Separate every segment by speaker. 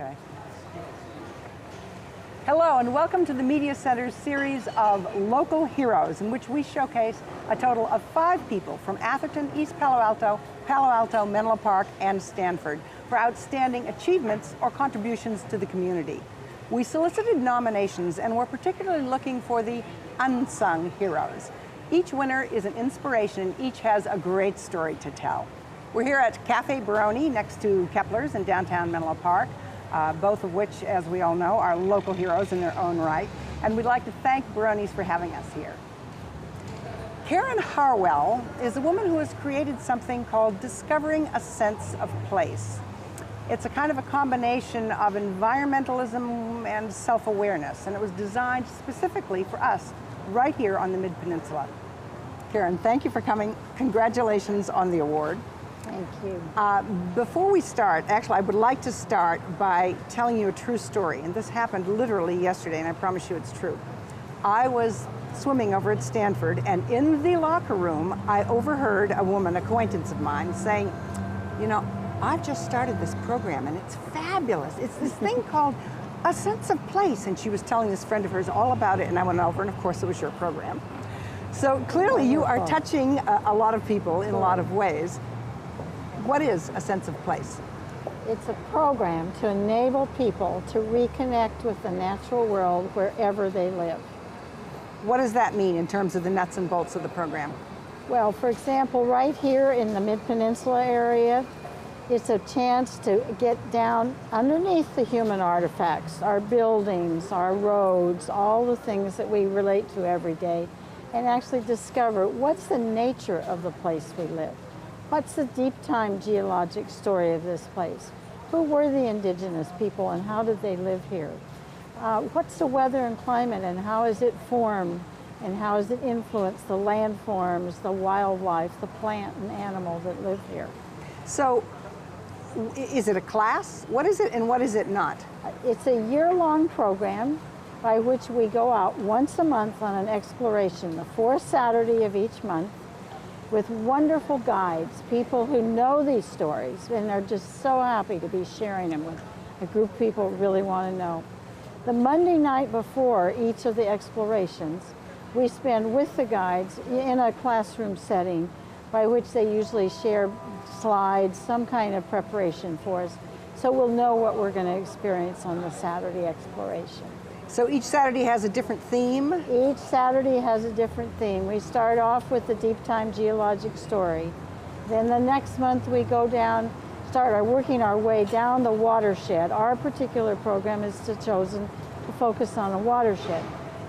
Speaker 1: Okay. Hello and welcome to the Media Center's series of Local Heroes, in which we showcase a total of 5 people from Atherton, East Palo Alto, Menlo Park, and Stanford for outstanding achievements or contributions to the community. We solicited nominations and we're particularly looking for the unsung heroes. Each winner is an inspiration and each has a great story to tell. We're here at Cafe Baroni next to Kepler's in downtown Menlo Park, both of which, as we all know, are local heroes in their own right. And we'd like to thank Baroni's for having us here. Karen Harwell is a woman who has created something called Discovering a Sense of Place. It's a kind of a combination of environmentalism and self-awareness, and it was designed specifically for us right here on the Mid-Peninsula. Karen, thank you for coming. Congratulations on the award.
Speaker 2: Thank you.
Speaker 1: Before we start, actually, I would like to start by telling you a true story, and this happened literally yesterday, and I promise you it's true. I was swimming over at Stanford, and in the locker room, I overheard a woman, acquaintance of mine, saying, you know, I've just started this program, and it's fabulous. It's this thing called A Sense of Place, and she was telling this friend of hers all about it, and I went over, and of course, it was your program. So clearly, you are touching a lot of people in a lot of ways. What is A Sense of Place?
Speaker 2: It's a program to enable people to reconnect with the natural world wherever they live.
Speaker 1: What does that mean in terms of the nuts and bolts of the program?
Speaker 2: Well, for example, right here in the Mid-Peninsula area, it's a chance to get down underneath the human artifacts, our buildings, our roads, all the things that we relate to every day, and actually discover what's the nature of the place we live. What's the deep time geologic story of this place? Who were the indigenous people and how did they live here? What's the weather and climate and how is it formed and how has it influenced the landforms, the wildlife, the plant and animal that live here? So,
Speaker 1: is it a class? What is it and what is it not?
Speaker 2: It's a year-long program by which we go out once a month on an exploration, the fourth Saturday of each month, with wonderful guides, people who know these stories, and are just so happy to be sharing them with a group of people who really want to know. The Monday night before each of the explorations, we spend with the guides in a classroom setting by which they usually share slides, some kind of preparation for us, so we'll know what we're going to experience on the Saturday exploration.
Speaker 1: So each Saturday has a different theme?
Speaker 2: Each Saturday has a different theme. We start off with the deep time geologic story. Then the next month we go down, working our way down the watershed. Our particular program is chosen to focus on a watershed.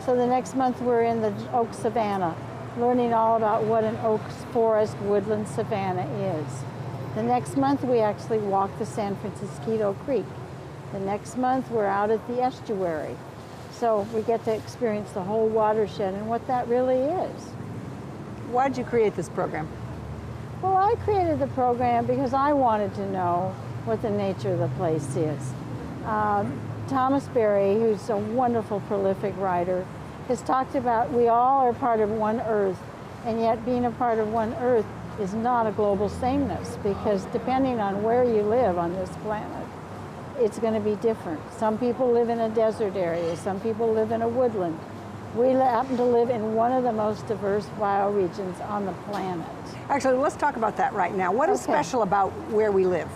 Speaker 2: So the next month we're in the oak savanna, learning all about what an oak forest woodland savanna is. The next month we actually walk the San Francisco Creek. The next month we're out at the estuary. So we get to experience the whole watershed and what that really is.
Speaker 1: Why did you create this program?
Speaker 2: Well, I created the program because I wanted to know what the nature of the place is. Thomas Berry, who's a wonderful, prolific writer, has talked about we all are part of one Earth, and yet being a part of one Earth is not a global sameness, because depending on where you live on this planet, it's going to be different. Some people live in a desert area, some people live in a woodland. We happen to live in one of the most diverse bioregions on the planet.
Speaker 1: Actually, let's talk about that right now. What is special about where we live?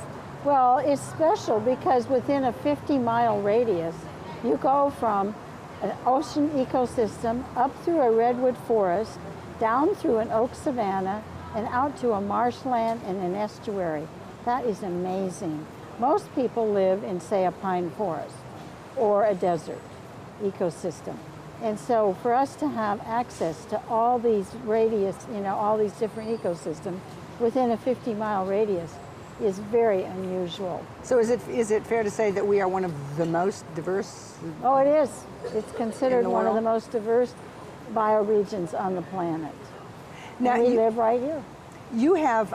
Speaker 2: Well, it's special because within a 50-mile radius, you go from an ocean ecosystem up through a redwood forest, down through an oak savanna, and out to a marshland and an estuary. That is amazing. Most people live in, say, a pine forest or a desert ecosystem. And so for us to have access to all these radius, all these different ecosystems within a 50-mile radius is very unusual.
Speaker 1: So is it fair to say that we are one of the most diverse?
Speaker 2: Oh, it is. It's considered one of the most diverse bioregions on the planet. Now, we live right here.
Speaker 1: You have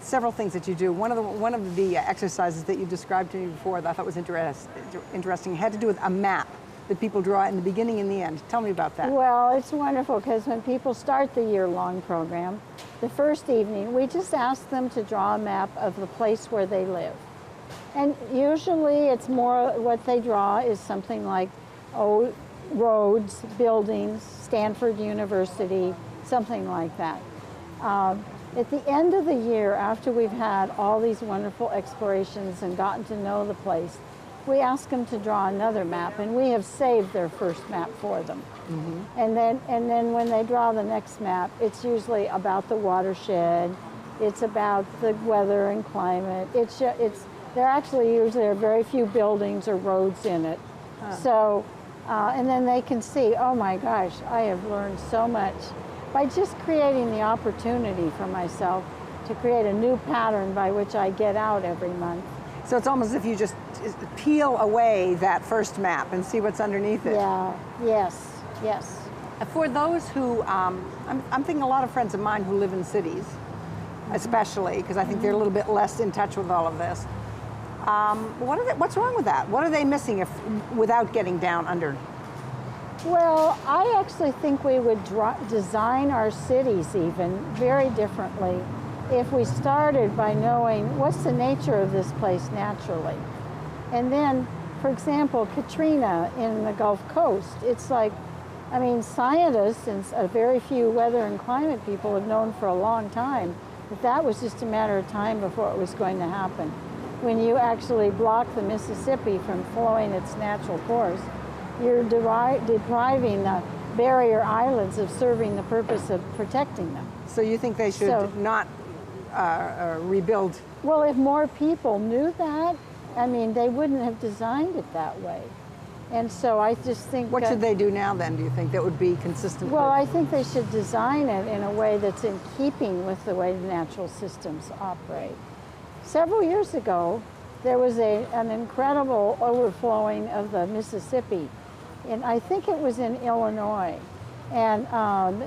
Speaker 1: several things that you do. One of the exercises that you described to me before that I thought was interesting had to do with a map that people draw in the beginning and the end. Tell me about that.
Speaker 2: Well, it's wonderful because when people start the year-long program, the first evening we just ask them to draw a map of the place where they live. And usually it's more, what they draw is something like, oh, roads, buildings, Stanford University, something like that. At the end of the year, after we've had all these wonderful explorations and gotten to know the place, we ask them to draw another map, and we have saved their first map for them. Mm-hmm. And then when they draw the next map, it's usually about the watershed, it's about the weather and climate. There actually usually are very few buildings or roads in it. Huh. So, and then they can see, oh my gosh, I have learned so much by just creating the opportunity for myself to create a new pattern by which I get out every month.
Speaker 1: So it's almost as if you just peel away that first map and see what's underneath it.
Speaker 2: Yeah, yes, yes.
Speaker 1: For those who, I'm thinking a lot of friends of mine who live in cities, especially, because I think they're a little bit less in touch with all of this. What's wrong with that? What are they missing without getting down under?
Speaker 2: Well, I actually think we would design our cities even very differently if we started by knowing what's the nature of this place naturally. And then, for example, Katrina in the Gulf Coast, it's like, I mean, scientists and a very few weather and climate people have known for a long time that was just a matter of time before it was going to happen. When you actually block the Mississippi from flowing its natural course, you're depriving the barrier islands of serving the purpose of protecting them.
Speaker 1: So you think they should not rebuild?
Speaker 2: Well, if more people knew that, I mean, they wouldn't have designed it that way. And so I just think...
Speaker 1: What should they do now then, do you think, that would be consistent?
Speaker 2: Well, I think they should design it in a way that's in keeping with the way the natural systems operate. Several years ago, there was an incredible overflowing of the Mississippi, and I think it was in Illinois, and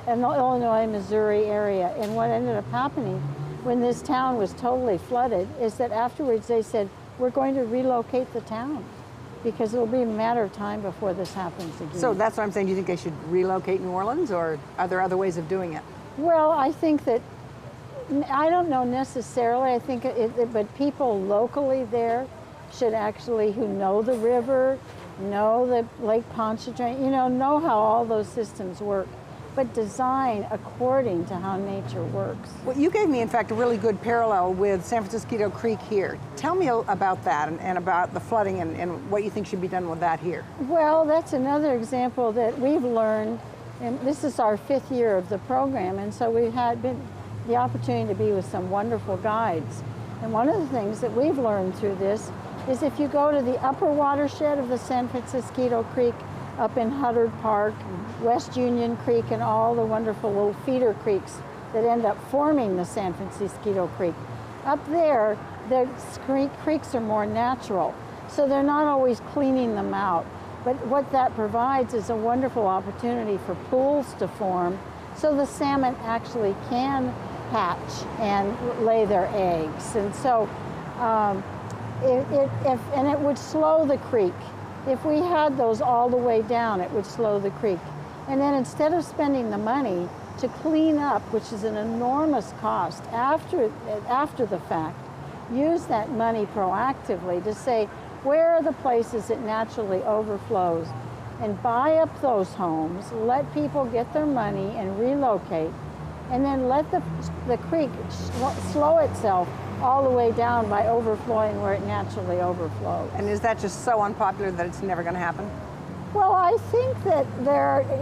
Speaker 2: in the Illinois, Missouri area. And what ended up happening when this town was totally flooded is that afterwards they said, we're going to relocate the town because it'll be a matter of time before this happens again.
Speaker 1: So that's what I'm saying. Do you think they should relocate New Orleans, or are there other ways of doing it?
Speaker 2: Well, I think that, I don't know necessarily, I think but people locally there should actually, who know the river, know the Lake Pontchartrain, know how all those systems work, but design according to how nature works.
Speaker 1: Well, you gave me, in fact, a really good parallel with San Francisco Creek here. Tell me about that and about the flooding and what you think should be done with that here.
Speaker 2: Well, that's another example that we've learned, and this is our 5th year of the program, and so we've had the opportunity to be with some wonderful guides. And one of the things that we've learned through this is if you go to the upper watershed of the San Francisco Creek, up in Huddard Park, West Union Creek, and all the wonderful little feeder creeks that end up forming the San Francisco Creek. Up there, the creeks are more natural, so they're not always cleaning them out. But what that provides is a wonderful opportunity for pools to form, so the salmon actually can hatch and lay their eggs. And so, and it would slow the creek. If we had those all the way down, it would slow the creek. And then instead of spending the money to clean up, which is an enormous cost after the fact, use that money proactively to say, where are the places it naturally overflows? And buy up those homes, let people get their money and relocate, and then let the creek slow itself all the way down by overflowing where it naturally overflows.
Speaker 1: And is that just so unpopular that it's never going to happen?
Speaker 2: Well, I think that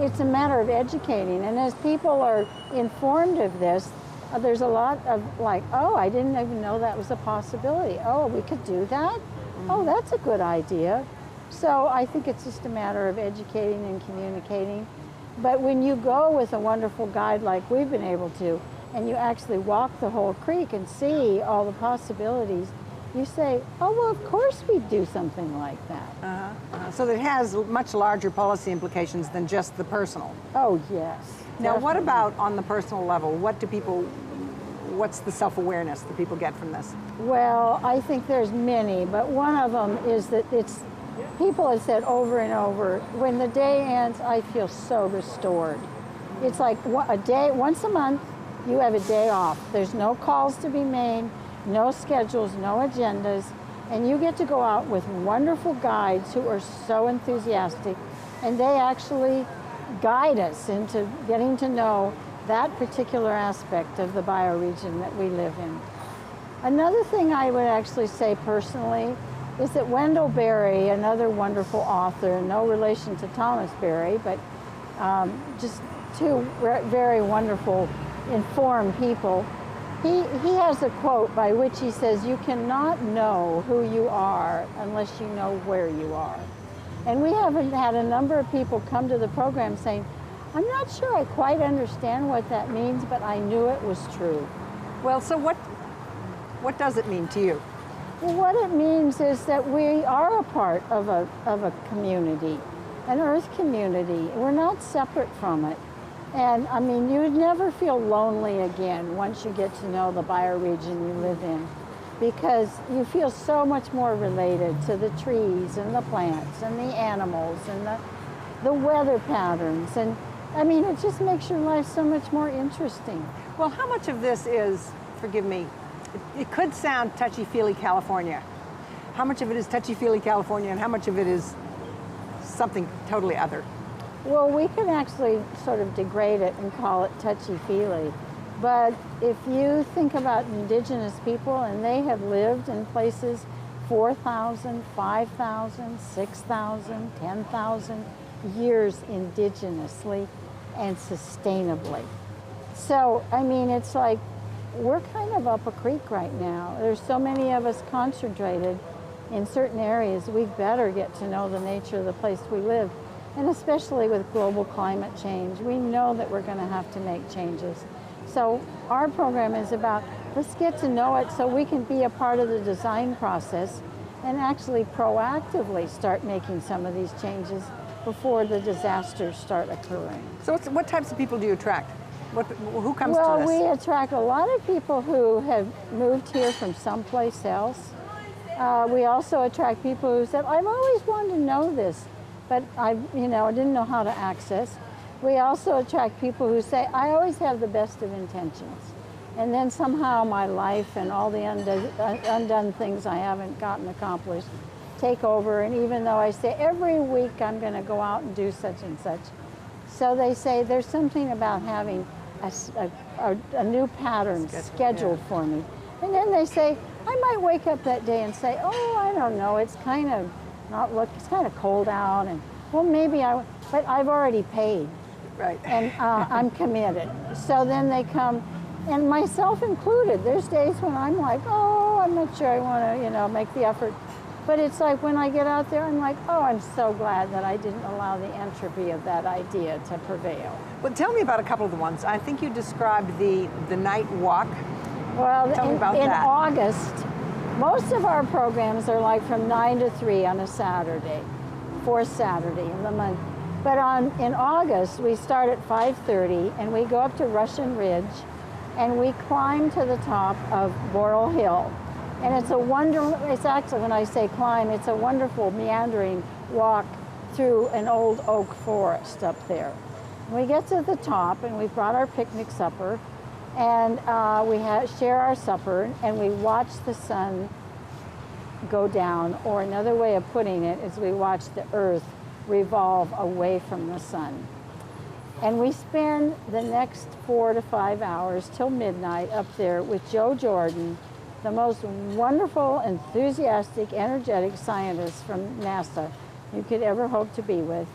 Speaker 2: it's a matter of educating, and as people are informed of this, there's a lot of like, oh, I didn't even know that was a possibility. Oh, we could do that? Mm-hmm. Oh, that's a good idea. So I think it's just a matter of educating and communicating. But when you go with a wonderful guide like we've been able to, and you actually walk the whole creek and see all the possibilities, you say, oh, well, of course we'd do something like that.
Speaker 1: So it has much larger policy implications than just the personal.
Speaker 2: Oh, yes.
Speaker 1: Now, what about on the personal level? What's the self-awareness that people get from this?
Speaker 2: Well, I think there's many, but one of them is that people have said over and over, when the day ends, I feel so restored. It's like a day, once a month, you have a day off. There's no calls to be made, no schedules, no agendas. And you get to go out with wonderful guides who are so enthusiastic, and they actually guide us into getting to know that particular aspect of the bioregion that we live in. Another thing I would actually say personally is that Wendell Berry, another wonderful author, no relation to Thomas Berry, but just two very wonderful, informed people, he has a quote by which he says, "You cannot know who you are unless you know where you are." And we have had a number of people come to the program saying, "I'm not sure I quite understand what that means, but I knew it was true."
Speaker 1: Well, so what does it mean to you?
Speaker 2: Well, what it means is that we are a part of a community, an Earth community. We're not separate from it. And I mean, you'd never feel lonely again once you get to know the bioregion you live in, because you feel so much more related to the trees and the plants and the animals and the weather patterns. And I mean, it just makes your life so much more interesting.
Speaker 1: Well, how much of this is, forgive me, it could sound touchy-feely California. How much of it is touchy-feely California and how much of it is something totally other?
Speaker 2: Well, we can actually sort of degrade it and call it touchy-feely. But if you think about indigenous people, and they have lived in places 4,000, 5,000, 6,000, 10,000 years indigenously and sustainably. So, I mean, it's like we're kind of up a creek right now. There's so many of us concentrated in certain areas. We better get to know the nature of the place we live. And especially with global climate change, we know that we're going to have to make changes. So our program is about, let's get to know it so we can be a part of the design process and actually proactively start making some of these changes before the disasters start occurring.
Speaker 1: So what types of people do you attract? Who comes to
Speaker 2: Well,
Speaker 1: this?
Speaker 2: we attract a lot of people who have moved here from someplace else. We also attract people who said, I've always wanted to know this, but I didn't know how to access. We also attract people who say, I always have the best of intentions. And then somehow my life and all the undone things I haven't gotten accomplished take over. And even though I say every week I'm going to go out and do such and such. So they say there's something about having a new pattern scheduled for me. And then they say, I might wake up that day and say, oh, I don't know, it's kind of it's kind of cold out, and well, maybe but I've already paid.
Speaker 1: Right.
Speaker 2: And I'm committed. So then they come, and myself included. There's days when I'm like, oh, I'm not sure I want to, make the effort. But it's like when I get out there, I'm like, oh, I'm so glad that I didn't allow the entropy of that idea to prevail.
Speaker 1: Well, tell me about a couple of the ones. I think you described the night walk.
Speaker 2: Well,
Speaker 1: tell me about
Speaker 2: in
Speaker 1: that.
Speaker 2: August, most of our programs are like from 9 to 3 on a Saturday, fourth Saturday in the month. But in August, we start at 5:30 and we go up to Russian Ridge and we climb to the top of Laurel Hill. And it's actually, when I say climb, it's a wonderful meandering walk through an old oak forest up there. We get to the top and we've brought our picnic supper, and we share our supper and we watch the sun go down, or another way of putting it is we watch the earth revolve away from the sun. And we spend the next 4 to 5 hours till midnight up there with Joe Jordan, the most wonderful, enthusiastic, energetic scientist from NASA you could ever hope to be with.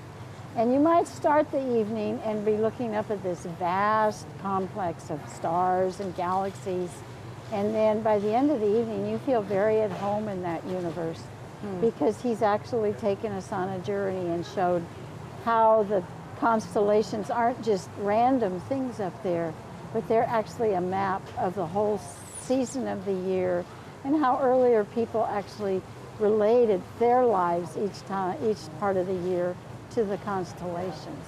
Speaker 2: And you might start the evening and be looking up at this vast complex of stars and galaxies. And then by the end of the evening, you feel very at home in that universe, because he's actually taken us on a journey and showed how the constellations aren't just random things up there, but they're actually a map of the whole season of the year, and how earlier people actually related their lives each part of the year to the constellations.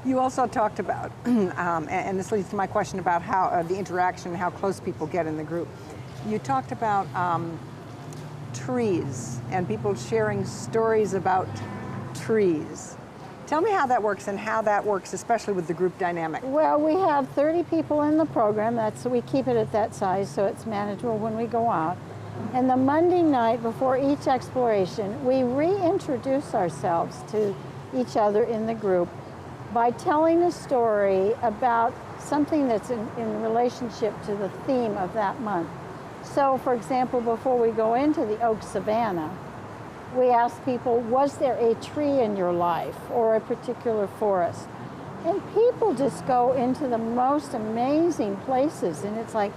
Speaker 1: You also talked about, and this leads to my question about how the interaction, how close people get in the group. You talked about trees and people sharing stories about trees. Tell me how that works and how that works, especially with the group dynamic.
Speaker 2: Well, we have 30 people in the program. We keep it at that size so it's manageable when we go out. And the Monday night before each exploration, we reintroduce ourselves to each other in the group by telling a story about something that's in relationship to the theme of that month. So, for example, before we go into the oak savanna, we ask people, was there a tree in your life or a particular forest? And people just go into the most amazing places, and it's like,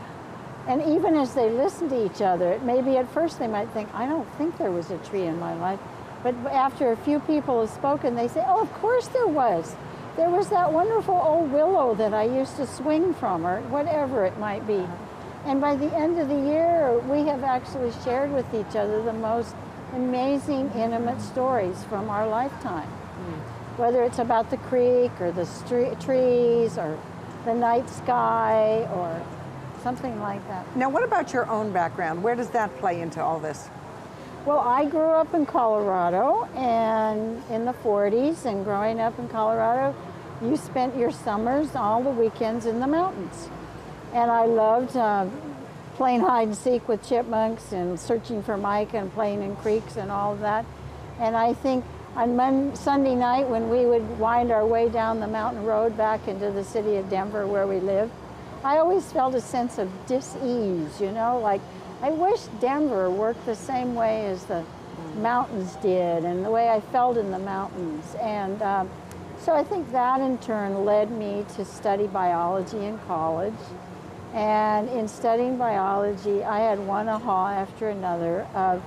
Speaker 2: and even as they listen to each other, maybe at first they might think, I don't think there was a tree in my life. But after a few people have spoken, they say, oh, of course there was. There was that wonderful old willow that I used to swing from, or whatever it might be. And by the end of the year, we have actually shared with each other the most amazing, intimate stories from our lifetime. Whether it's about the creek, or the trees, or the night sky, or something like that.
Speaker 1: Now, what about your own background? Where does that play into all this?
Speaker 2: Well, I grew up in Colorado and in the 40s, and growing up in Colorado, you spent your summers, all the weekends in the mountains. And I loved playing hide and seek with chipmunks and searching for mica and playing in creeks and all of that. And I think on Sunday night when we would wind our way down the mountain road back into the city of Denver where we live, I always felt a sense of dis-ease, you know, like I wish Denver worked the same way as the mountains did and the way I felt in the mountains. And so I think that in turn led me to study biology in college. And in studying biology, I had one aha after another of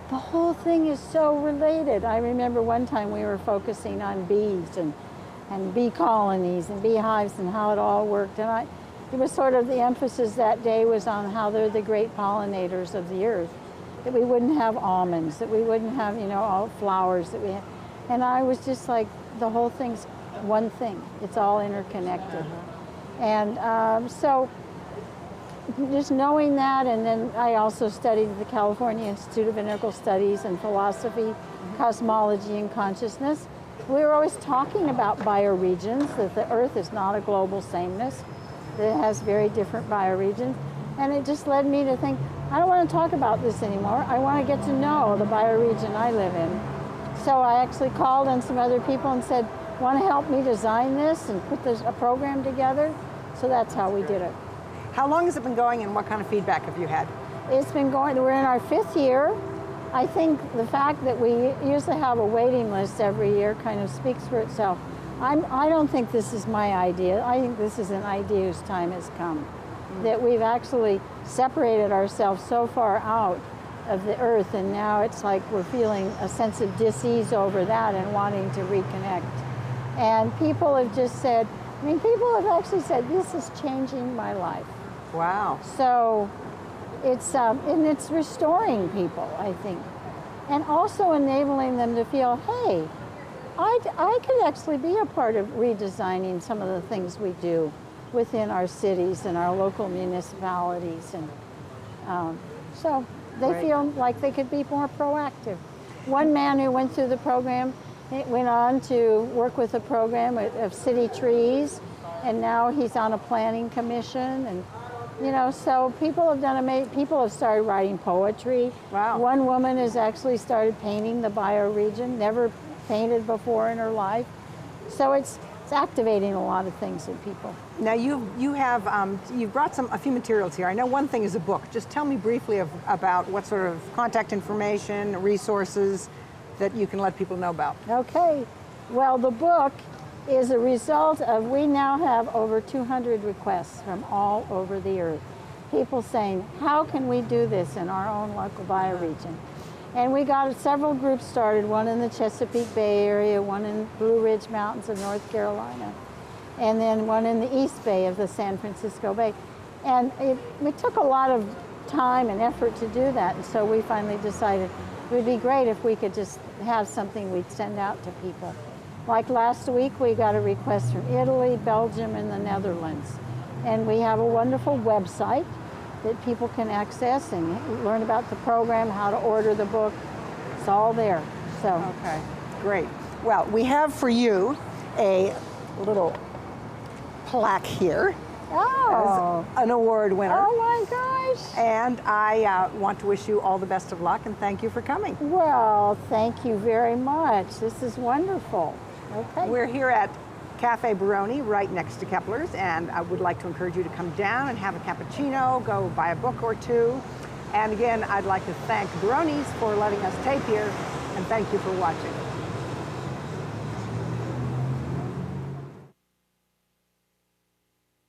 Speaker 2: the whole thing is so related. I remember one time we were focusing on bees and bee colonies and beehives and how it all worked. And it was sort of the emphasis that day was on how they're the great pollinators of the earth, that we wouldn't have almonds, that we wouldn't have, you know, all flowers that we had. And I was just like, the whole thing's one thing. It's all interconnected. And so just knowing that, and then I also studied at the California Institute of Integral Studies and Philosophy, Cosmology, and Consciousness. We were always talking about bioregions, that the Earth is not a global sameness, that it has very different bioregions. And it just led me to think, I don't want to talk about this anymore. I want to get to know the bioregion I live in. So I actually called on some other people and said, want to help me design this and put a program together? So that's how we did it.
Speaker 1: How long has it been going, and what kind of feedback have you had?
Speaker 2: It's been going, we're in our 5th year. I think the fact that we usually have a waiting list every year kind of speaks for itself. I don't think this is my idea. I think this is an idea whose time has come. That we've actually separated ourselves so far out of the earth, and now it's like we're feeling a sense of dis-ease over that and wanting to reconnect. And people have just said, I mean, people have actually said, this is changing my life.
Speaker 1: Wow.
Speaker 2: So and it's restoring people, I think. And also enabling them to feel, hey, I could actually be a part of redesigning some of the things we do within our cities and our local municipalities. And so they feel like they could be more proactive. One man who went through the program went on to work with a program of city trees, and now he's on a planning commission. And you know, so people have done amazing. People have started writing poetry.
Speaker 1: Wow. One
Speaker 2: woman has actually started painting the bioregion, never painted before in her life. So it's activating a lot of things in people.
Speaker 1: Now you've brought a few materials here. I know one thing is a book. Just tell me briefly about what sort of contact information, resources that you can let people know about.
Speaker 2: Okay. Well, the book is a result of, we now have over 200 requests from all over the earth. People saying, how can we do this in our own local bioregion? And we got several groups started, one in the Chesapeake Bay area, one in Blue Ridge Mountains of North Carolina, and then one in the East Bay of the San Francisco Bay. And it took a lot of time and effort to do that, and so we finally decided it would be great if we could just have something we'd send out to people. Like last week, we got a request from Italy, Belgium, and the Netherlands. And we have a wonderful website that people can access and learn about the program, how to order the book. It's all there. So.
Speaker 1: Okay, great. Well, we have for you a little plaque here
Speaker 2: Oh.
Speaker 1: as an award winner.
Speaker 2: Oh my gosh.
Speaker 1: And I want to wish you all the best of luck and thank you for coming.
Speaker 2: Well, thank you very much. This is wonderful. Okay.
Speaker 1: We're here at Cafe Baroni right next to Kepler's, and I would like to encourage you to come down and have a cappuccino, go buy a book or two. And again, I'd like to thank Baroni's for letting us tape here, and thank you for watching.